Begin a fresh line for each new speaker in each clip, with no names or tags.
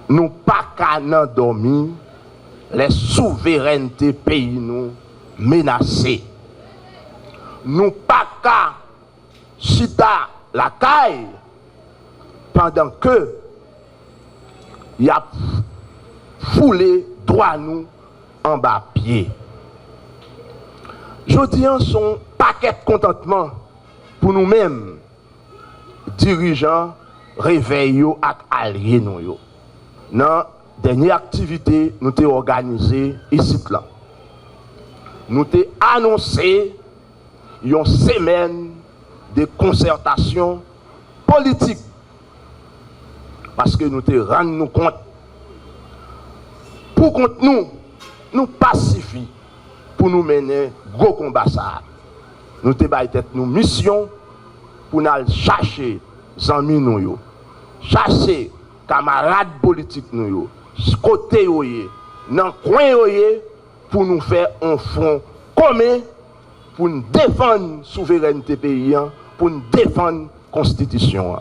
nous pas qu'à dormir, les souverainetés pays nous menacées. Nous pas qu'à chita la caille pendant que y a foulé droit nous en bas pied. Je dis son paquet de contentement pour nous-mêmes, dirigeants, réveillés et alliés nous. Dans la dernière activité, nous avons organisé ici. Nous avons annoncé une semaine de concertation politique. Parce que nous avons rendu compte. Pour contre nous pacifier pour nous mener gros combat ça. Nous avons nous mission pour nous chercher amis nous, chercher camarades politiques nous, côté dans coin pour nous faire un front commun pour nous défendre la souveraineté pays, pour nous défendre la constitution.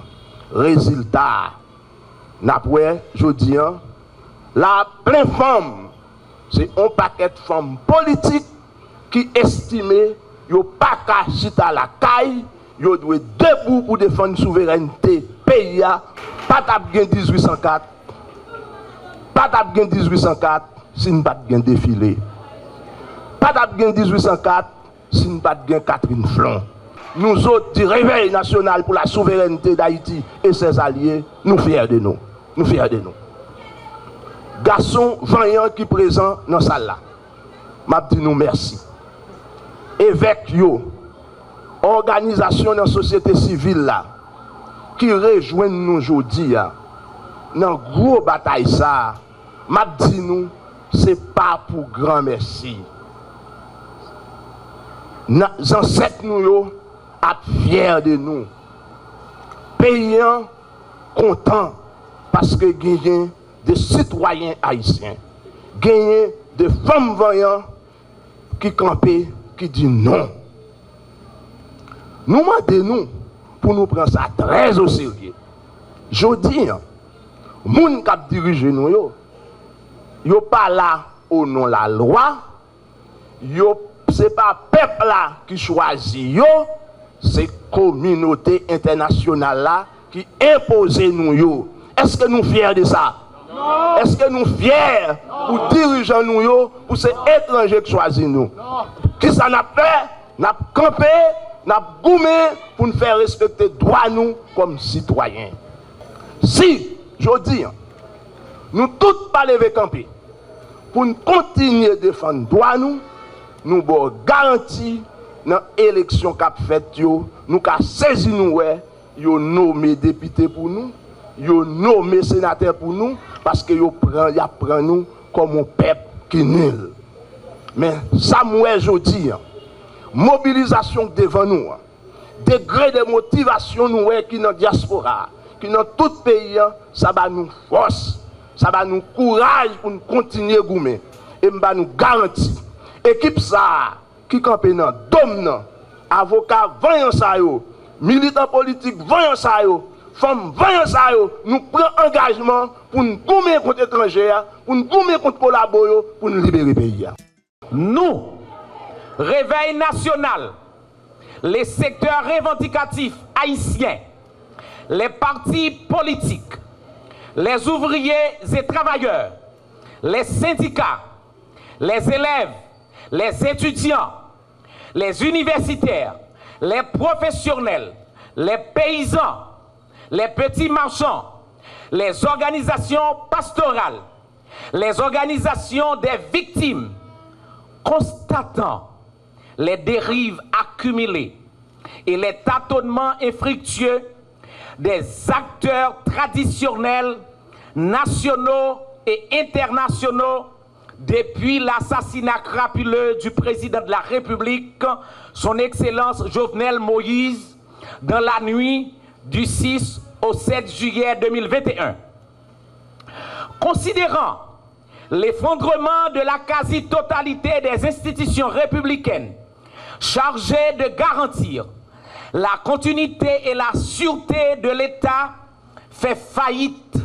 Résultat, après, je dis, la pleine femme, c'est un paquet de femmes politiques qui estiment qu'il n'y a pas qu'à chita la caille, il doit debout pour défendre la souveraineté pays. Pas de 1804, pas de 1804 si nous pas de défilé. Pas de 1804 si nous pas de Catherine Flon. Nous autres du Réveil national pour la souveraineté d'Haïti et ses alliés, nous fiers de nous. Nous fiers de nous. Garçon vaillant qui présent dans cette salle là. M'a dit nous merci. Évêque yo, organisation dans la société civile là, qui rejoignent nous aujourd'hui, dans gros bataille ça, m'a dit nous, c'est pas pour grand merci. Nos ancêtres nous yo, fiers de nous. Payants, contents, parce que gagnent des citoyens haïtiens, gagnent des femmes voyantes qui campent, qui disent non. Nous demandons pour nous prendre ça très au sérieux. Je dis, les gens qui dirigent nous, ils ne sont pas là au nom de la loi, ce n'est pas le peuple là qui choisit, c'est la communauté internationale là qui impose nous. Est-ce que nous sommes fiers de ça? Est-ce que nous sommes fiers pour diriger nous, pour ces étrangers qui choisissent nous? Qui ça n'a fait? N'a campé, n'a goumé pour nous faire respecter les droits nous comme citoyens. Si, je dis, nous tous pas lever camper pour nous continuer à défendre les droits nous avons garanti dans l'élection qu'a faite, nous avons saisi nous, nous avons nommé député pour nous, nous avons nommé sénateur pour nous, parce que nous prenons nous comme un peuple qui est nul. Mais ça, moi, je dis, mobilisation devant nous, degré de motivation nous qui est dans la diaspora, qui est dans tout le pays, ça va nous force, ça va nous courage pour nous continuer à goumer. Et ça va nous garantir. Équipe ça, qui campe dans dôme, avocat voyant ça, militants politiques voyant ça, femmes voyant ça, nous prenons engagement pour nous goumer contre étrangers, pour nous goumer contre collaborateurs, pour nous libérer le pays.
Nous, Réveil national, les secteurs revendicatifs haïtiens, les partis politiques, les ouvriers et travailleurs, les syndicats, les élèves, les étudiants, les universitaires, les professionnels, les paysans, les petits marchands, les organisations pastorales, les organisations des victimes, constatant les dérives accumulées et les tâtonnements infructueux des acteurs traditionnels, nationaux et internationaux depuis l'assassinat crapuleux du président de la République, son Excellence Jovenel Moïse, dans la nuit du 6 au 7 juillet 2021. Considérant l'effondrement de la quasi-totalité des institutions républicaines chargées de garantir la continuité et la sûreté de l'État fait faillite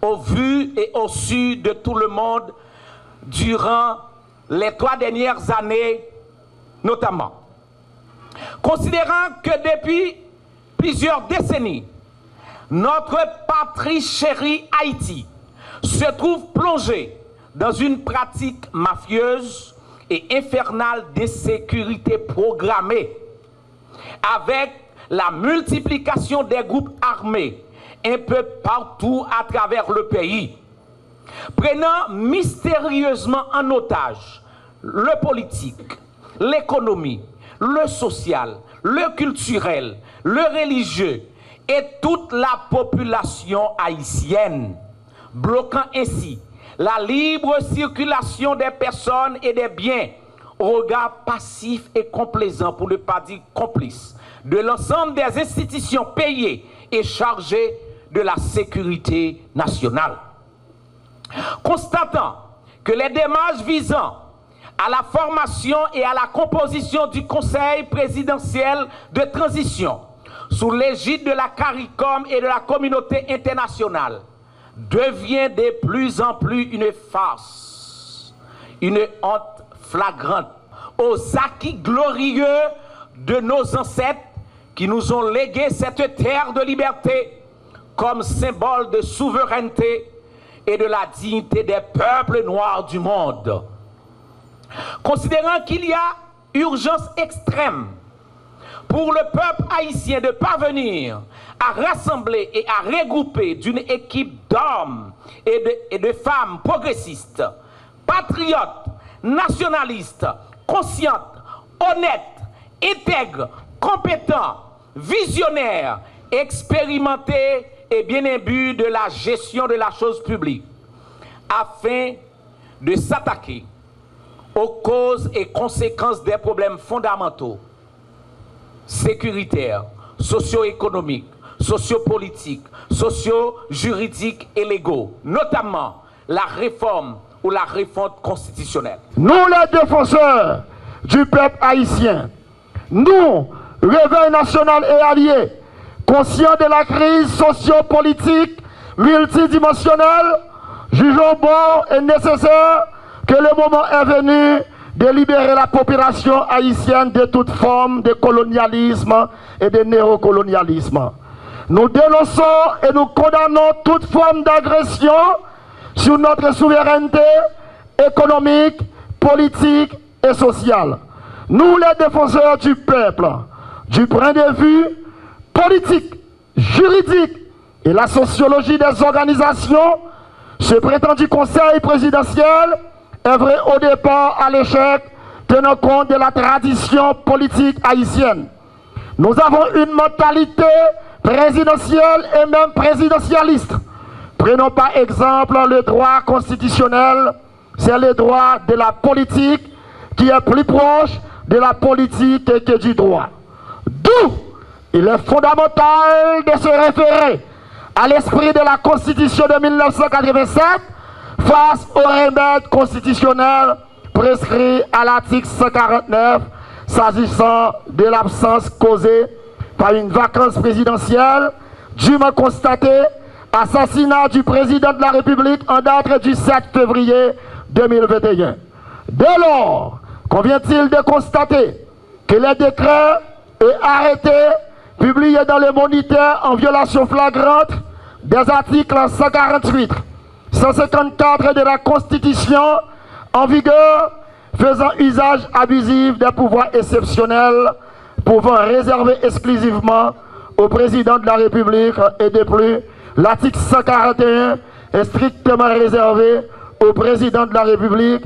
au vu et au su de tout le monde durant les 3 dernières années notamment. Considérant que depuis plusieurs décennies, notre patrie chérie Haïti se trouve plongée dans une pratique mafieuse et infernale d'insécurité programmée, avec la multiplication des groupes armés un peu partout à travers le pays, prenant mystérieusement en otage le politique, l'économie, le social, le culturel, le religieux et toute la population haïtienne, bloquant ainsi la libre circulation des personnes et des biens au regard passif et complaisant, pour ne pas dire complice, de l'ensemble des institutions payées et chargées de la sécurité nationale. Constatant que les démarches visant à la formation et à la composition du Conseil présidentiel de transition sous l'égide de la CARICOM et de la communauté internationale devient de plus en plus une farce, une honte flagrante aux acquis glorieux de nos ancêtres qui nous ont légué cette terre de liberté comme symbole de souveraineté et de la dignité des peuples noirs du monde. Considérant qu'il y a urgence extrême pour le peuple haïtien de parvenir à rassembler et à regrouper d'une équipe d'hommes et de femmes progressistes, patriotes, nationalistes, conscientes, honnêtes, intègres, compétents, visionnaires, expérimentés et bien imbus de la gestion de la chose publique, afin de s'attaquer aux causes et conséquences des problèmes fondamentaux, sécuritaires, socio-économiques, sociopolitiques, socio-juridiques et légaux, notamment la réforme ou la réforme constitutionnelle.
Nous, les défenseurs du peuple haïtien, nous, Réveil national et alliés, conscients de la crise socio-politique multidimensionnelle, jugeons bon et nécessaire que le moment est venu de libérer la population haïtienne de toute forme de colonialisme et de néocolonialisme. Nous dénonçons et nous condamnons toute forme d'agression sur notre souveraineté économique, politique et sociale. Nous, les défenseurs du peuple, du point de vue politique, juridique et la sociologie des organisations, ce prétendu conseil présidentiel est vrai au départ à l'échec, tenant compte de la tradition politique haïtienne. Nous avons une mentalité présidentielle et même présidentialiste. Prenons par exemple le droit constitutionnel, c'est le droit de la politique qui est plus proche de la politique que du droit. D'où il est fondamental de se référer à l'esprit de la Constitution de 1987 face au remède constitutionnel prescrit à l'article 149 s'agissant de l'absence causée par une vacance présidentielle dûment constatée, assassinat du président de la République en date du 7 février 2021. Dès lors, convient-il de constater que les décrets et arrêtés publiés dans le Moniteur en violation flagrante des articles 148, 154 de la Constitution en vigueur, faisant usage abusif des pouvoirs exceptionnels pouvant réserver exclusivement au président de la République, et de plus, l'article 141 est strictement réservé au président de la République,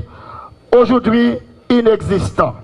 aujourd'hui inexistant.